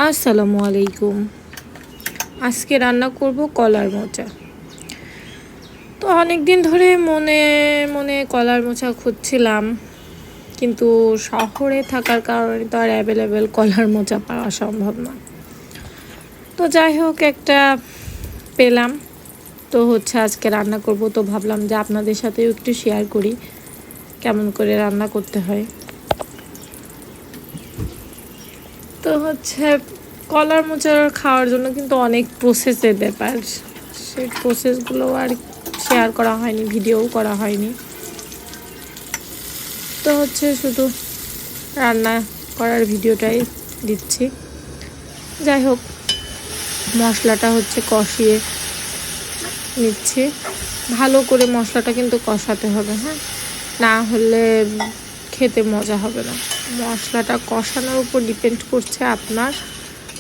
আসসালামু আলাইকুম। আজকে রান্না করব কলার মোচা। তো অনেক দিন ধরে মনে মনে কলার মোচা খুঁজছিলাম, কিন্তু শহরে থাকার কারণে তো আর অ্যাভেলেবেল কলার মোচা পাওয়া সম্ভব না। তো যাই হোক, একটা পেলাম। তো আজকে রান্না করব, তো ভাবলাম যে আপনাদের সাথেও একটু শেয়ার করি কেমন করে রান্না করতে হয়। তো কলার মোচা খাওয়ার জন্য কিন্তু অনেক প্রসেসের ব্যাপার, সেই প্রসেসগুলো আর শেয়ার করা হয়নি, ভিডিওও করা হয়নি। তো শুধু রান্না করার ভিডিওটাই দিচ্ছি। যাই হোক, মশলাটা কষিয়ে নিচ্ছি। ভালো করে মশলাটা কিন্তু কষাতে হবে, হ্যাঁ, না হলে খেতে মজা হবে না। মশলাটা কষানোর উপর ডিপেন্ড করছে আপনার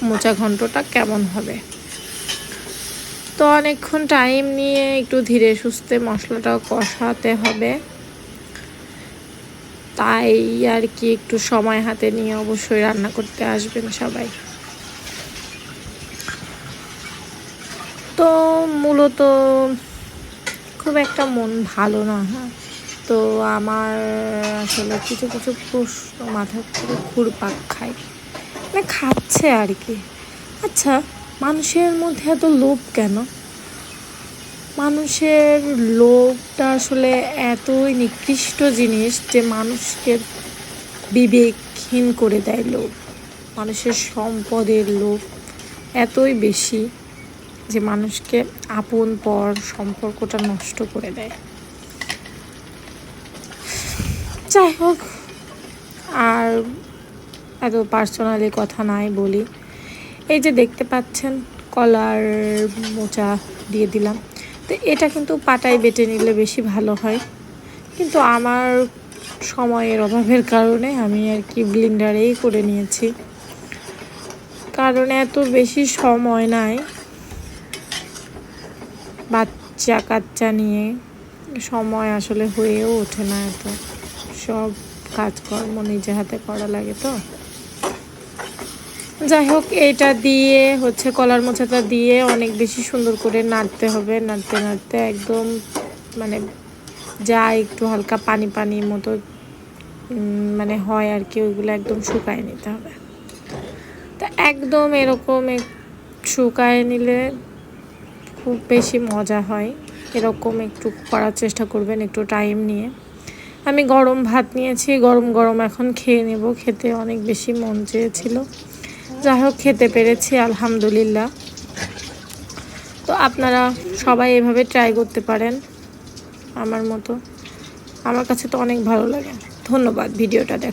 মোচা ঘন্টটা কেমন হবে। তো অনেকক্ষণ টাইম নিয়ে একটু ধীরে সুস্থে মশলাটা কষাতে হবে, তাই আর কি একটু সময় হাতে নিয়ে অবশ্যই রান্না করতে আসবেন সবাই। তো মূলত খুব একটা মন ভালো না, হ্যাঁ, তো আমার আসলে কিছু কিছু প্রশ্ন মাথায় করে ঘুরপাক খায়, মানে খাচ্ছে আর কি। আচ্ছা, মানুষের মধ্যে এত লোভ কেন? মানুষের লোভটা আসলে এতই নিকৃষ্ট জিনিস যে মানুষকে বিবেকহীন করে দেয়। লোভ, মানুষের সম্পদের লোভ এতই বেশি যে মানুষকে আপন পর সম্পর্কটা নষ্ট করে দেয়। যাই হোক, আর এত পার্সোনালি কথা নাই বলি। এই যে দেখতে পাচ্ছেন, কলার মোচা দিয়ে দিলাম। তো এটা কিন্তু পাটায় বেটে নিলে বেশি ভালো হয়, কিন্তু আমার সময়ের অভাবের কারণে আমি আর কি ব্লেন্ডারেই করে নিয়েছি, কারণ এত বেশি সময় নাই। বাচ্চা কাচ্চা নিয়ে সময় আসলে হয়েও ওঠে না, এত সব কাজকর্ম নিজে হাতে করা লাগে। তো যাই হোক, এটা দিয়ে কলার মোচাটা দিয়ে অনেক বেশি সুন্দর করে নাড়তে হবে। নাড়তে নাড়তে একদম মানে যা একটু হালকা পানি পানি মতো মানে হয় আর কি, ওইগুলো একদম শুকায় নিতে হবে। তা একদম এরকম শুকায় নিলে খুব বেশি মজা হয়। এরকম একটু করার চেষ্টা করবেন, একটু টাইম নিয়ে। আমি গরম ভাত নিয়েছি, গরম গরম এখন খেয়ে নেব। খেতে অনেক বেশি মন চেয়েছিল, যাই হোক খেতে পেরেছি, আলহামদুলিল্লাহ। তো আপনারা সবাই এভাবে ট্রাই করতে পারেন আমার মতো। আমার কাছে তো অনেক ভালো লাগে। ধন্যবাদ ভিডিওটা দেখা।